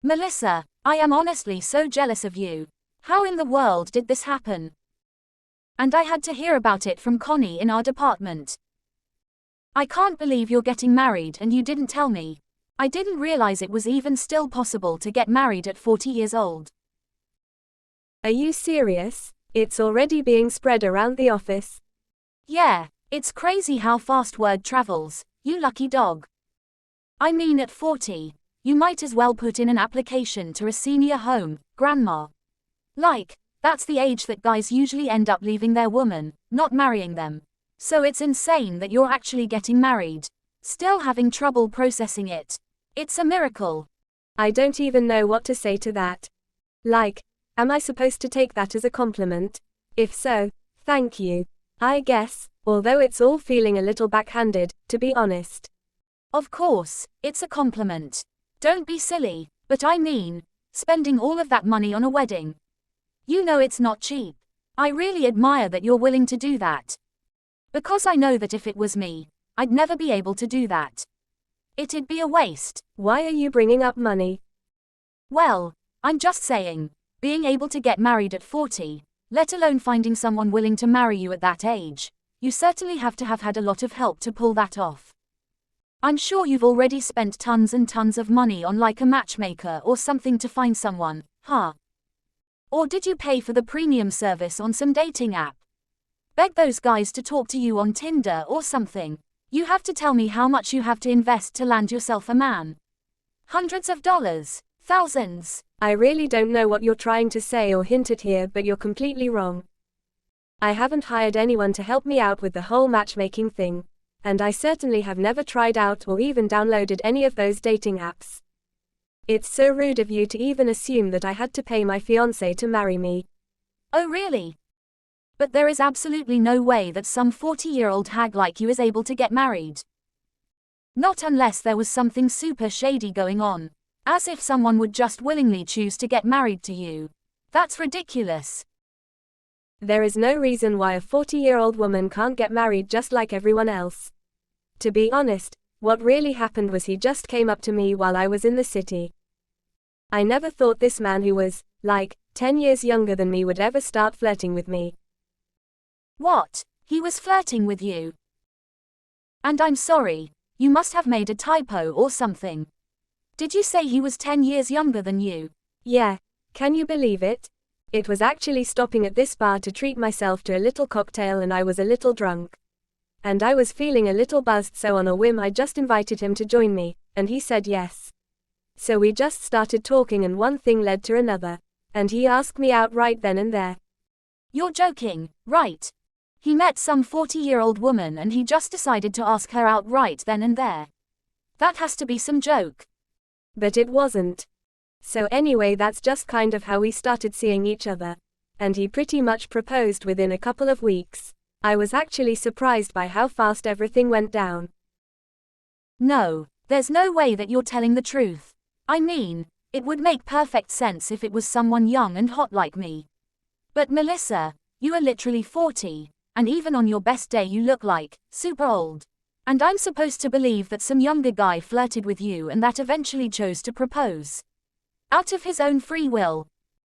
Melissa, I am honestly so jealous of you. How in the world did this happen? And I had to hear about it from Connie in our department. I can't believe you're getting married and you didn't tell me. I didn't realize it was even still possible to get married at 40 years old. Are you serious? It's already being spread around the office. Yeah, it's crazy how fast word travels, you lucky dog. I mean, at 40, you might as well put in an application to a senior home, grandma. Like, that's the age that guys usually end up leaving their woman, not marrying them. So it's insane that you're actually getting married. Still having trouble processing it. It's a miracle. I don't even know what to say to that. Like, am I supposed to take that as a compliment? If so, thank you. I guess, although it's all feeling a little backhanded, to be honest. Of course, it's a compliment. Don't be silly, but I mean, spending all of that money on a wedding. You know it's not cheap. I really admire that you're willing to do that. Because I know that if it was me, I'd never be able to do that. It'd be a waste. Why are you bringing up money? Well, I'm just saying, being able to get married at 40, let alone finding someone willing to marry you at that age, you certainly have to have had a lot of help to pull that off. I'm sure you've already spent tons and tons of money on like a matchmaker or something to find someone, huh? Or did you pay for the premium service on some dating app? Beg those guys to talk to you on Tinder or something. You have to tell me how much you have to invest to land yourself a man. Hundreds of dollars, thousands. I really don't know what you're trying to say or hint at here, but you're completely wrong. I haven't hired anyone to help me out with the whole matchmaking thing, and I certainly have never tried out or even downloaded any of those dating apps. It's so rude of you to even assume that I had to pay my fiancé to marry me. Oh really? But there is absolutely no way that some 40-year-old hag like you is able to get married. Not unless there was something super shady going on. As if someone would just willingly choose to get married to you. That's ridiculous. There is no reason why a 40-year-old woman can't get married just like everyone else. To be honest, what really happened was he just came up to me while I was in the city. I never thought this man who was, like, 10 years younger than me would ever start flirting with me. What? He was flirting with you? And I'm sorry, you must have made a typo or something. Did you say he was 10 years younger than you? Yeah, can you believe it? It was actually stopping at this bar to treat myself to a little cocktail and I was a little drunk. And I was feeling a little buzzed, so on a whim I just invited him to join me, and he said yes. So we just started talking and one thing led to another, and he asked me out right then and there. You're joking, right? He met some 40-year-old woman and he just decided to ask her out right then and there. That has to be some joke. But it wasn't. So anyway, that's just kind of how we started seeing each other. And he pretty much proposed within a couple of weeks. I was actually surprised by how fast everything went down. No, there's no way that you're telling the truth. I mean, it would make perfect sense if it was someone young and hot like me. But Melissa, you are literally 40, and even on your best day you look like super old. And I'm supposed to believe that some younger guy flirted with you and that eventually chose to propose. Out of his own free will.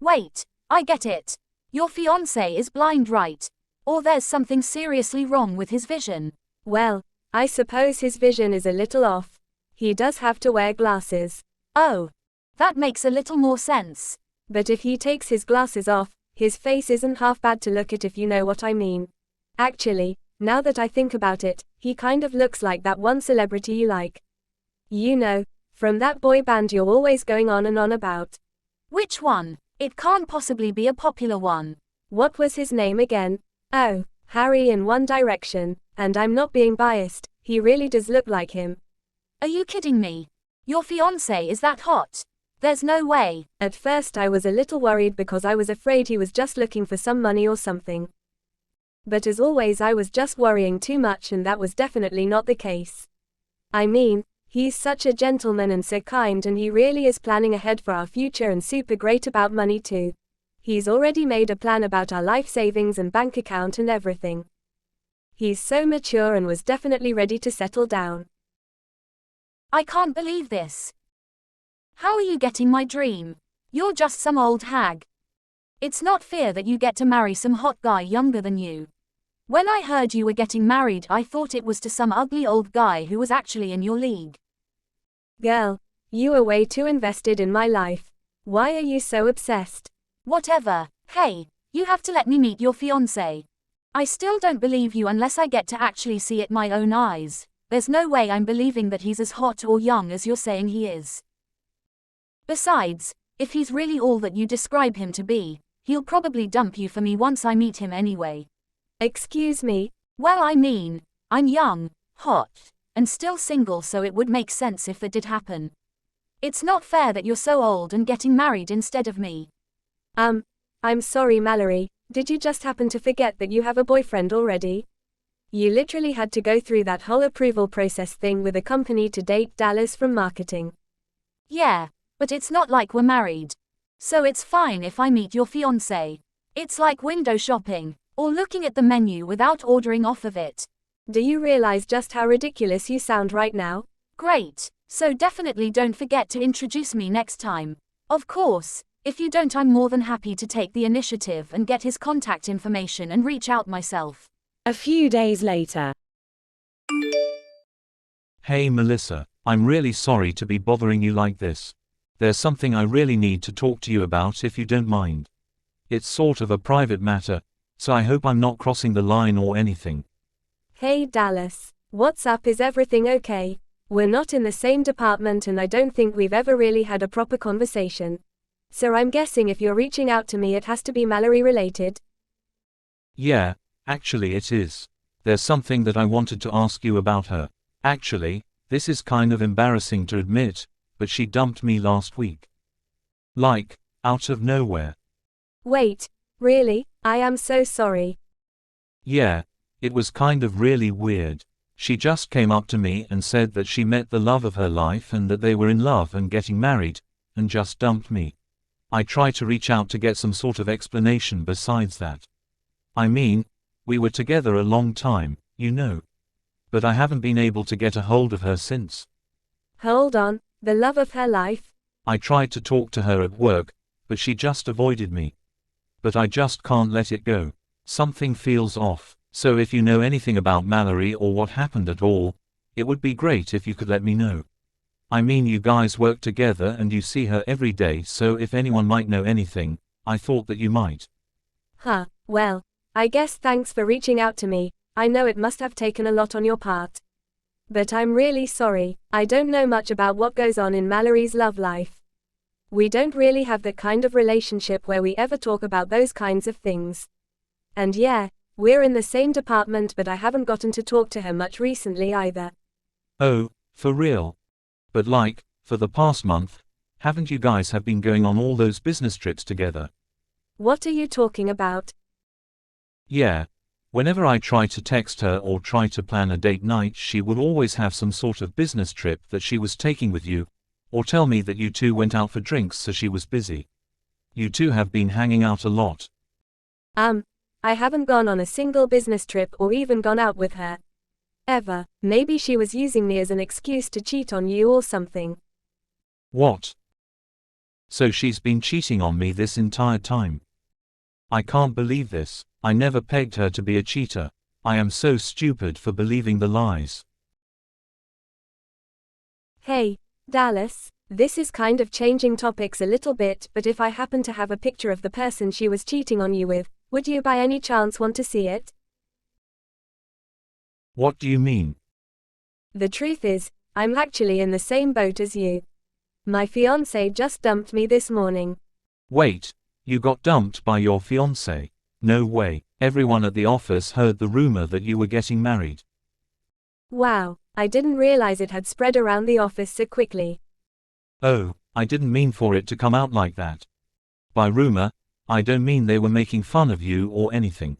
Wait, I get it. Your fiancé is blind, right? Or there's something seriously wrong with his vision. Well, I suppose his vision is a little off. He does have to wear glasses. Oh, that makes a little more sense. But if he takes his glasses off, his face isn't half bad to look at, if you know what I mean. Actually, now that I think about it, he kind of looks like that one celebrity you like. You know, from that boy band you're always going on and on about. Which one? It can't possibly be a popular one. What was his name again? Oh, Harry in One Direction. And I'm not being biased, he really does look like him. Are you kidding me? Your fiancé is that hot? There's no way. At first I was a little worried because I was afraid he was just looking for some money or something. But as always I was just worrying too much, and that was definitely not the case. I mean, he's such a gentleman and so kind, and he really is planning ahead for our future and super great about money too. He's already made a plan about our life savings and bank account and everything. He's so mature and was definitely ready to settle down. I can't believe this. How are you getting my dream? You're just some old hag. It's not fair that you get to marry some hot guy younger than you. When I heard you were getting married, I thought it was to some ugly old guy who was actually in your league. Girl, you are way too invested in my life. Why are you so obsessed? Whatever. Hey, you have to let me meet your fiancé. I still don't believe you unless I get to actually see it my own eyes. There's no way I'm believing that he's as hot or young as you're saying he is. Besides, if he's really all that you describe him to be, he'll probably dump you for me once I meet him anyway. Excuse me? Well, I mean, I'm young, hot, and still single, so it would make sense if that did happen. It's not fair that you're so old and getting married instead of me. I'm sorry, Mallory, did you just happen to forget that you have a boyfriend already? You literally had to go through that whole approval process thing with a company to date Dallas from marketing. Yeah, but it's not like we're married. So it's fine if I meet your fiancé. It's like window shopping, or looking at the menu without ordering off of it. Do you realize just how ridiculous you sound right now? Great, so definitely don't forget to introduce me next time. Of course, if you don't, I'm more than happy to take the initiative and get his contact information and reach out myself. A few days later. Hey Melissa, I'm really sorry to be bothering you like this. There's something I really need to talk to you about if you don't mind. It's sort of a private matter, so I hope I'm not crossing the line or anything. Hey Dallas, what's up? Is everything okay? We're not in the same department and I don't think we've ever really had a proper conversation. So I'm guessing if you're reaching out to me, it has to be Mallory related. Yeah, actually it is. There's something that I wanted to ask you about her. Actually, this is kind of embarrassing to admit, but she dumped me last week. Like, out of nowhere. Wait, really? I am so sorry. Yeah, it was kind of really weird. She just came up to me and said that she met the love of her life and that they were in love and getting married, and just dumped me. I tried to reach out to get some sort of explanation besides that. I mean, we were together a long time, you know. But I haven't been able to get a hold of her since. Hold on, the love of her life? I tried to talk to her at work, but she just avoided me. But I just can't let it go. Something feels off. So if you know anything about Mallory or what happened at all, it would be great if you could let me know. I mean, you guys work together and you see her every day, so if anyone might know anything, I thought that you might. Well, I guess thanks for reaching out to me. I know it must have taken a lot on your part. But I'm really sorry, I don't know much about what goes on in Mallory's love life. We don't really have the kind of relationship where we ever talk about those kinds of things. And yeah, we're in the same department, but I haven't gotten to talk to her much recently either. Oh, for real? But like, for the past month, haven't you guys have been going on all those business trips together? What are you talking about? Yeah. Whenever I try to text her or try to plan a date night, she would always have some sort of business trip that she was taking with you, or tell me that you two went out for drinks so she was busy. You two have been hanging out a lot. I haven't gone on a single business trip or even gone out with her. Ever. Maybe she was using me as an excuse to cheat on you or something. What? So she's been cheating on me this entire time? I can't believe this. I never pegged her to be a cheater. I am so stupid for believing the lies. Hey, Dallas, this is kind of changing topics a little bit, but if I happen to have a picture of the person she was cheating on you with, would you by any chance want to see it? What do you mean? The truth is, I'm actually in the same boat as you. My fiancé just dumped me this morning. Wait, you got dumped by your fiancé? No way. Everyone at the office heard the rumor that you were getting married. Wow, I didn't realize it had spread around the office so quickly. Oh, I didn't mean for it to come out like that. By rumor, I don't mean they were making fun of you or anything.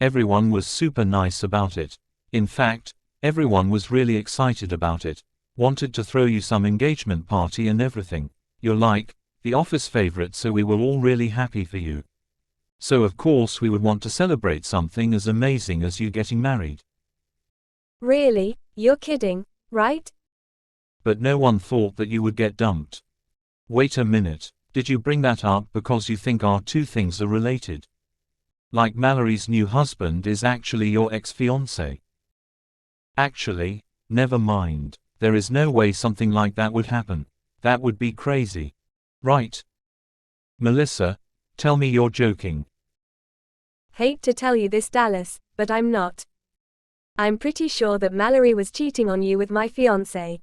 Everyone was super nice about it. In fact, everyone was really excited about it. Wanted to throw you some engagement party and everything. You're like the office favorite, so we were all really happy for you. So of course we would want to celebrate something as amazing as you getting married. Really? You're kidding, right? But no one thought that you would get dumped. Wait a minute, did you bring that up because you think our two things are related? Like Mallory's new husband is actually your ex-fiancé? Actually, never mind, there is no way something like that would happen. That would be crazy. Right? Melissa, tell me you're joking. Hate to tell you this, Dallas, but I'm not. I'm pretty sure that Mallory was cheating on you with my fiancé.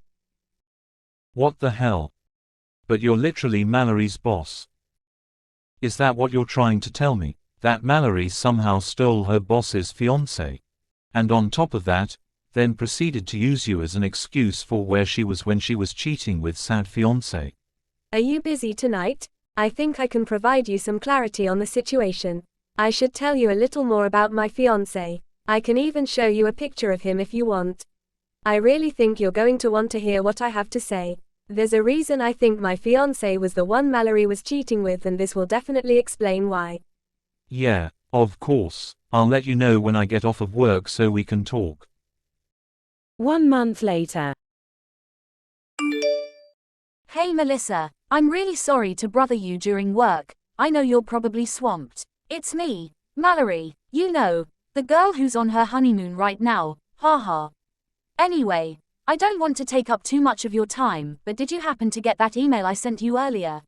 What the hell? But you're literally Mallory's boss. Is that what you're trying to tell me? That Mallory somehow stole her boss's fiancé? And on top of that, then proceeded to use you as an excuse for where she was when she was cheating with said fiancé? Are you busy tonight? I think I can provide you some clarity on the situation. I should tell you a little more about my fiancé. I can even show you a picture of him if you want. I really think you're going to want to hear what I have to say. There's a reason I think my fiancé was the one Mallory was cheating with, and this will definitely explain why. Yeah, of course. I'll let you know when I get off of work so we can talk. 1 month later. Hey Melissa, I'm really sorry to bother you during work. I know you're probably swamped. It's me, Mallory, you know, the girl who's on her honeymoon right now, haha. Anyway, I don't want to take up too much of your time, but did you happen to get that email I sent you earlier?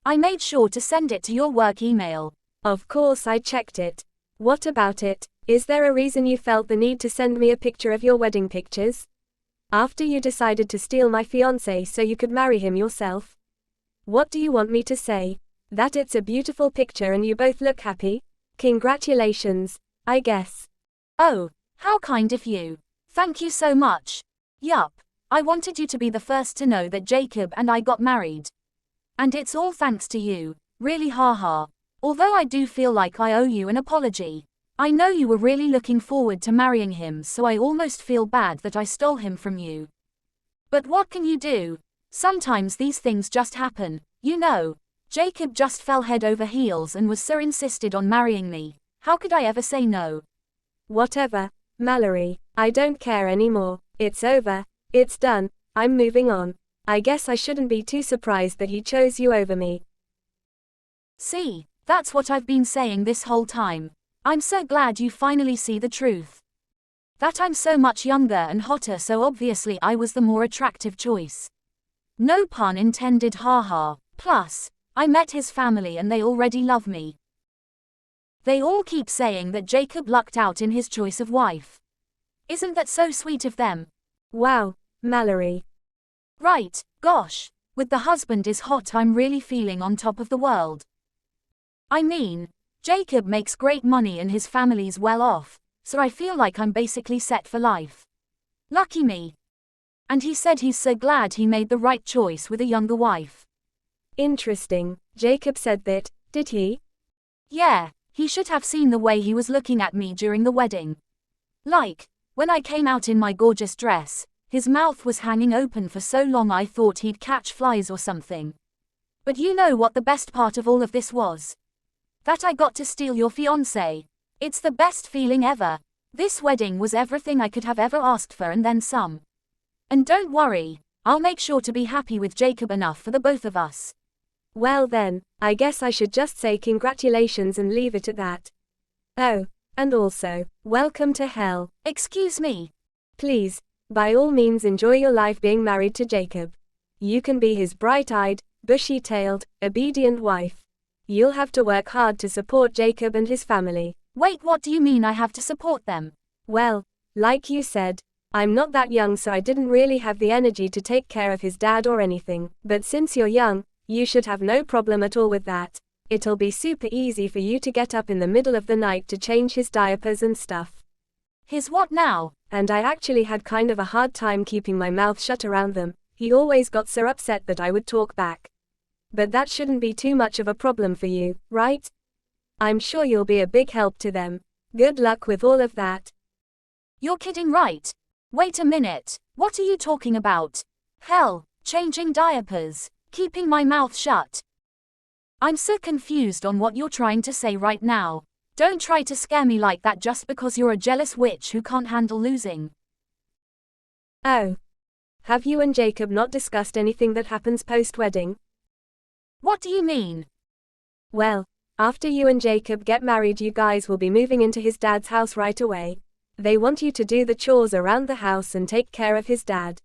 I made sure to send it to your work email. Of course I checked it. What about it? Is there a reason you felt the need to send me a picture of your wedding pictures? After you decided to steal my fiancé so you could marry him yourself? What do you want me to say? That it's a beautiful picture and you both look happy? Congratulations, I guess. Oh, how kind of you. Thank you so much. Yup, I wanted you to be the first to know that Jacob and I got married. And it's all thanks to you, really haha. Although I do feel like I owe you an apology. I know you were really looking forward to marrying him, so I almost feel bad that I stole him from you. But what can you do? Sometimes these things just happen, you know. Jacob just fell head over heels and was so insisted on marrying me. How could I ever say no? Whatever, Mallory, I don't care anymore. It's over, it's done, I'm moving on. I guess I shouldn't be too surprised that he chose you over me. See, that's what I've been saying this whole time. I'm so glad you finally see the truth. That I'm so much younger and hotter, so obviously I was the more attractive choice. No pun intended, haha. Plus, I met his family and they already love me. They all keep saying that Jacob lucked out in his choice of wife. Isn't that so sweet of them? Wow, Mallory. Right, gosh, with the husband is hot, I'm really feeling on top of the world. I mean, Jacob makes great money and his family's well off, so I feel like I'm basically set for life. Lucky me. And he said he's so glad he made the right choice with a younger wife. Interesting, Jacob said that, did he? Yeah, he should have seen the way he was looking at me during the wedding. Like, when I came out in my gorgeous dress, his mouth was hanging open for so long I thought he'd catch flies or something. But you know what the best part of all of this was? That I got to steal your fiancé. It's the best feeling ever. This wedding was everything I could have ever asked for and then some. And don't worry, I'll make sure to be happy with Jacob enough for the both of us. Well then, I guess I should just say congratulations and leave it at that. Oh, and also, welcome to hell. Excuse me. Please, by all means enjoy your life being married to Jacob. You can be his bright-eyed, bushy-tailed, obedient wife. You'll have to work hard to support Jacob and his family. Wait, what do you mean I have to support them? Well, like you said, I'm not that young, so I didn't really have the energy to take care of his dad or anything. But since you're young, you should have no problem at all with that. It'll be super easy for you to get up in the middle of the night to change his diapers and stuff. His what now? And I actually had kind of a hard time keeping my mouth shut around them. He always got so upset that I would talk back. But that shouldn't be too much of a problem for you, right? I'm sure you'll be a big help to them. Good luck with all of that. You're kidding, right? Wait a minute, what are you talking about? Hell, changing diapers, keeping my mouth shut. I'm so confused on what you're trying to say right now. Don't try to scare me like that just because you're a jealous witch who can't handle losing. Oh. Have you and Jacob not discussed anything that happens post-wedding? What do you mean? Well, after you and Jacob get married, you guys will be moving into his dad's house right away. They want you to do the chores around the house and take care of his dad.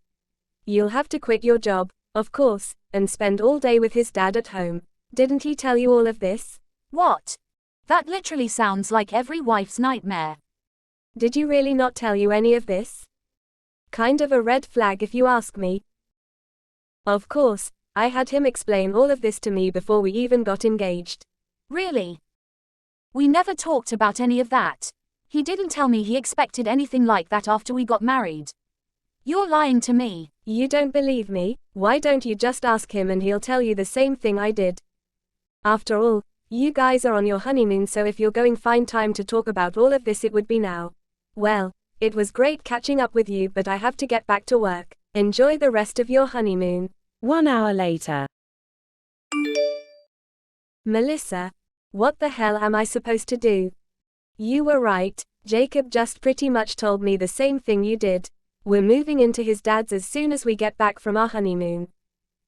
You'll have to quit your job, of course, and spend all day with his dad at home. Didn't he tell you all of this? What? That literally sounds like every wife's nightmare. Did you really not tell you any of this? Kind of a red flag if you ask me. Of course, I had him explain all of this to me before we even got engaged. Really? We never talked about any of that. He didn't tell me he expected anything like that after we got married. You're lying to me. You don't believe me? Why don't you just ask him and he'll tell you the same thing I did? After all, you guys are on your honeymoon, so if you're going to find time to talk about all of this, it would be now. Well, it was great catching up with you, but I have to get back to work. Enjoy the rest of your honeymoon. 1 hour later. Melissa, what the hell am I supposed to do? You were right, Jacob just pretty much told me the same thing you did. We're moving into his dad's as soon as we get back from our honeymoon.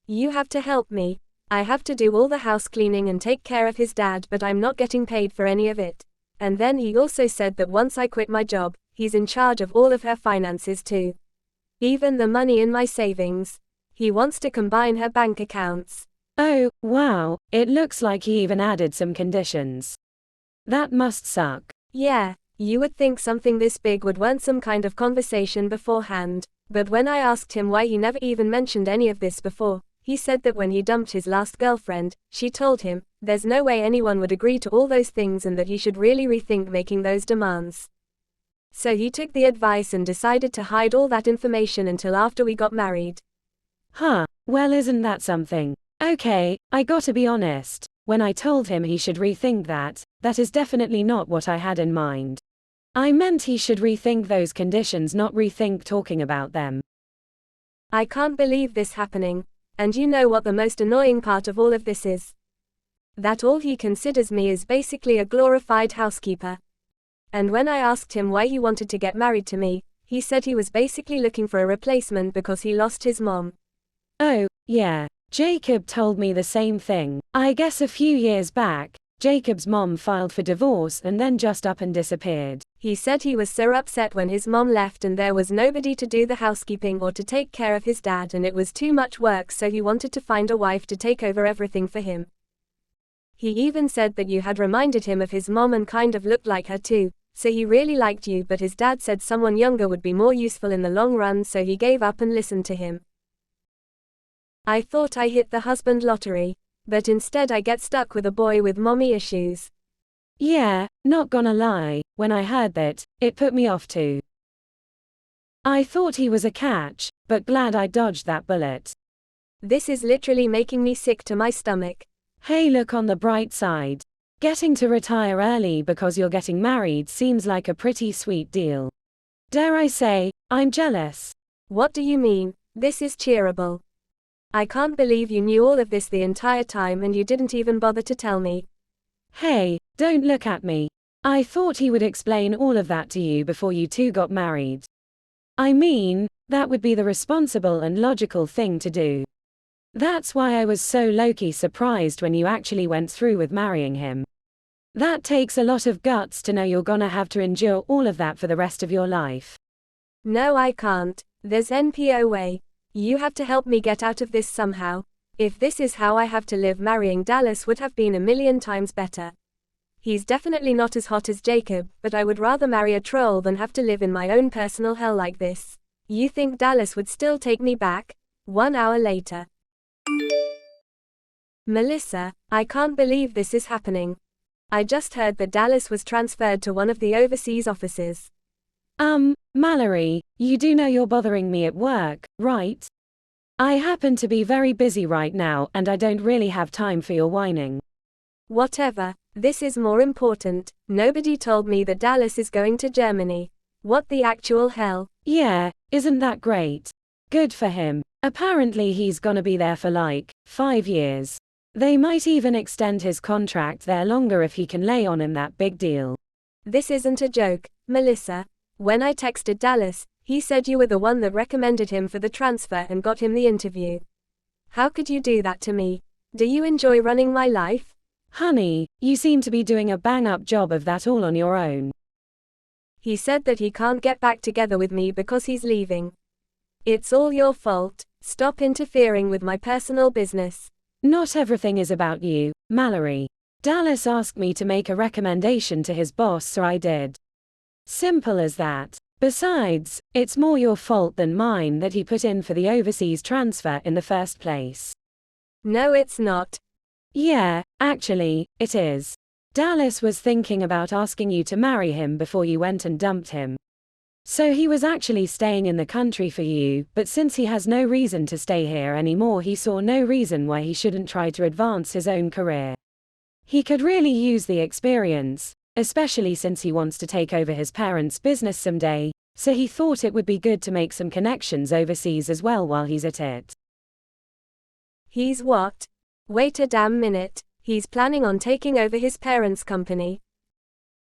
You have to help me. I have to do all the house cleaning and take care of his dad, but I'm not getting paid for any of it. And then he also said that once I quit my job, he's in charge of all of her finances too. Even the money in my savings. He wants to combine her bank accounts. Oh, wow, it looks like he even added some conditions. That must suck. Yeah, you would think something this big would want some kind of conversation beforehand, but when I asked him why he never even mentioned any of this before, he said that when he dumped his last girlfriend, she told him, there's no way anyone would agree to all those things and that he should really rethink making those demands. So he took the advice and decided to hide all that information until after we got married. Huh, well, isn't that something? Okay, I gotta be honest. When I told him he should rethink that, that is definitely not what I had in mind. I meant he should rethink those conditions, not rethink talking about them. I can't believe this happening. And you know what the most annoying part of all of this is? That all he considers me is basically a glorified housekeeper. And when I asked him why he wanted to get married to me, he said he was basically looking for a replacement because he lost his mom. Oh, yeah. Jacob told me the same thing. I guess a few years back, Jacob's mom filed for divorce and then just up and disappeared. He said he was so upset when his mom left and there was nobody to do the housekeeping or to take care of his dad, and it was too much work, so he wanted to find a wife to take over everything for him. He even said that you had reminded him of his mom and kind of looked like her too, so he really liked you, but his dad said someone younger would be more useful in the long run, so he gave up and listened to him. I thought I hit the husband lottery, but instead I get stuck with a boy with mommy issues. Yeah, not gonna lie, when I heard that, it put me off too. I thought he was a catch, but glad I dodged that bullet. This is literally making me sick to my stomach. Hey, look on the bright side. Getting to retire early because you're getting married seems like a pretty sweet deal. Dare I say, I'm jealous. What do you mean? This is cheerable. I can't believe you knew all of this the entire time and you didn't even bother to tell me. Hey, don't look at me. I thought he would explain all of that to you before you two got married. I mean, that would be the responsible and logical thing to do. That's why I was so low-key surprised when you actually went through with marrying him. That takes a lot of guts to know you're gonna have to endure all of that for the rest of your life. No, I can't. There's NPO way. You have to help me get out of this somehow. If this is how I have to live, marrying Dallas would have been a million times better. He's definitely not as hot as Jacob, but I would rather marry a troll than have to live in my own personal hell like this. You think Dallas would still take me back? 1 hour later. Melissa, I can't believe this is happening. I just heard that Dallas was transferred to one of the overseas offices. Mallory, you do know you're bothering me at work, right? I happen to be very busy right now and I don't really have time for your whining. Whatever, this is more important. Nobody told me that Dallas is going to Germany. What the actual hell? Yeah, isn't that great? Good for him. Apparently he's gonna be there for like 5 years. They might even extend his contract there longer if he can lay on him that big deal. This isn't a joke, Melissa. When I texted Dallas, he said you were the one that recommended him for the transfer and got him the interview. How could you do that to me? Do you enjoy running my life? Honey, you seem to be doing a bang-up job of that all on your own. He said that he can't get back together with me because he's leaving. It's all your fault. Stop interfering with my personal business. Not everything is about you, Mallory. Dallas asked me to make a recommendation to his boss, so I did. Simple as that. Besides, it's more your fault than mine that he put in for the overseas transfer in the first place. No, it's not. Yeah, actually, it is. Dallas was thinking about asking you to marry him before you went and dumped him. So he was actually staying in the country for you, but since he has no reason to stay here anymore, he saw no reason why he shouldn't try to advance his own career. He could really use the experience, especially since he wants to take over his parents' business someday, so he thought it would be good to make some connections overseas as well while he's at it. He's what? Wait a damn minute, he's planning on taking over his parents' company.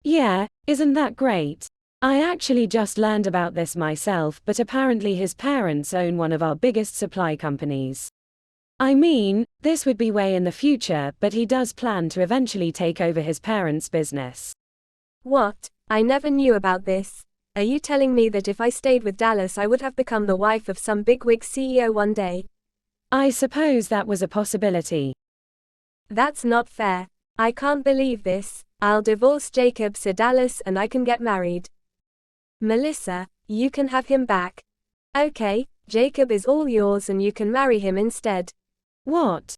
Yeah, isn't that great? I actually just learned about this myself, but apparently his parents own one of our biggest supply companies. I mean, this would be way in the future, but he does plan to eventually take over his parents' business. What? I never knew about this. Are you telling me that if I stayed with Dallas I would have become the wife of some bigwig CEO one day? I suppose that was a possibility. That's not fair. I can't believe this. I'll divorce Jacob so Dallas and I can get married. Melissa, you can have him back. Okay, Jacob is all yours and you can marry him instead. What?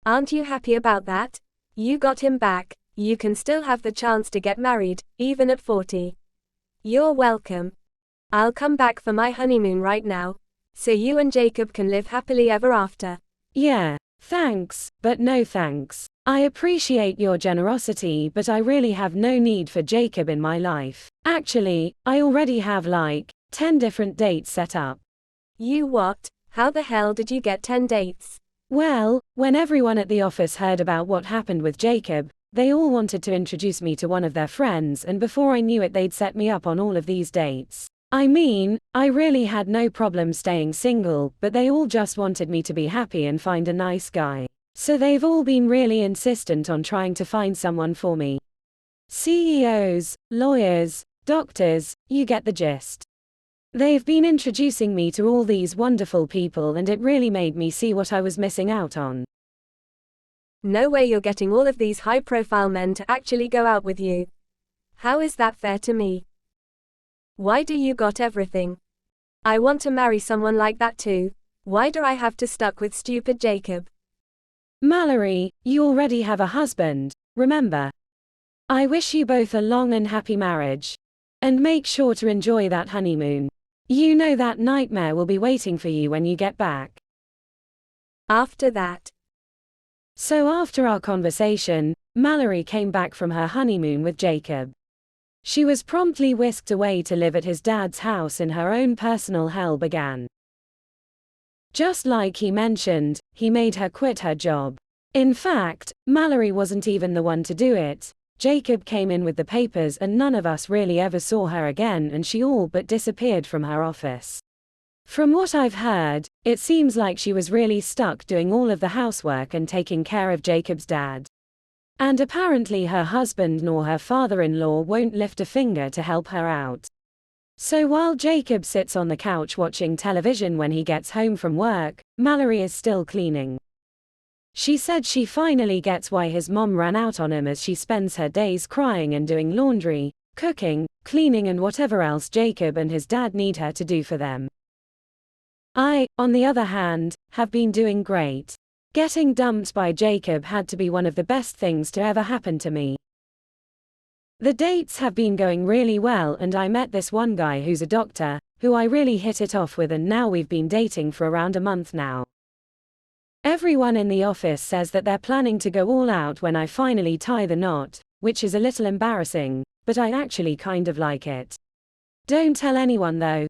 Aren't you happy about that? You got him back. You can still have the chance to get married, even at 40. You're welcome. I'll come back for my honeymoon right now, so you and Jacob can live happily ever after. Yeah, thanks, but no thanks. I appreciate your generosity, but I really have no need for Jacob in my life. Actually, I already have like 10 different dates set up. You what? How the hell did you get 10 dates? Well, when everyone at the office heard about what happened with Jacob, they all wanted to introduce me to one of their friends, and before I knew it they'd set me up on all of these dates. I mean, I really had no problem staying single, but they all just wanted me to be happy and find a nice guy. So they've all been really insistent on trying to find someone for me. CEOs, lawyers, doctors, you get the gist. They've been introducing me to all these wonderful people, and it really made me see what I was missing out on. No way you're getting all of these high-profile men to actually go out with you. How is that fair to me? Why do you got everything? I want to marry someone like that too. Why do I have to stuck with stupid Jacob? Mallory, you already have a husband, remember? I wish you both a long and happy marriage. And make sure to enjoy that honeymoon. You know that nightmare will be waiting for you when you get back. After that. So after our conversation, Mallory came back from her honeymoon with Jacob. She was promptly whisked away to live at his dad's house, and her own personal hell began. Just like he mentioned, he made her quit her job. In fact, Mallory wasn't even the one to do it. Jacob came in with the papers and none of us really ever saw her again, and she all but disappeared from her office. From what I've heard, it seems like she was really stuck doing all of the housework and taking care of Jacob's dad. And apparently her husband nor her father-in-law won't lift a finger to help her out. So while Jacob sits on the couch watching television when he gets home from work, Mallory is still cleaning. She said she finally gets why his mom ran out on him, as she spends her days crying and doing laundry, cooking, cleaning and whatever else Jacob and his dad need her to do for them. I, on the other hand, have been doing great. Getting dumped by Jacob had to be one of the best things to ever happen to me. The dates have been going really well, and I met this one guy who's a doctor, who I really hit it off with, and now we've been dating for around a month now. Everyone in the office says that they're planning to go all out when I finally tie the knot, which is a little embarrassing, but I actually kind of like it. Don't tell anyone though,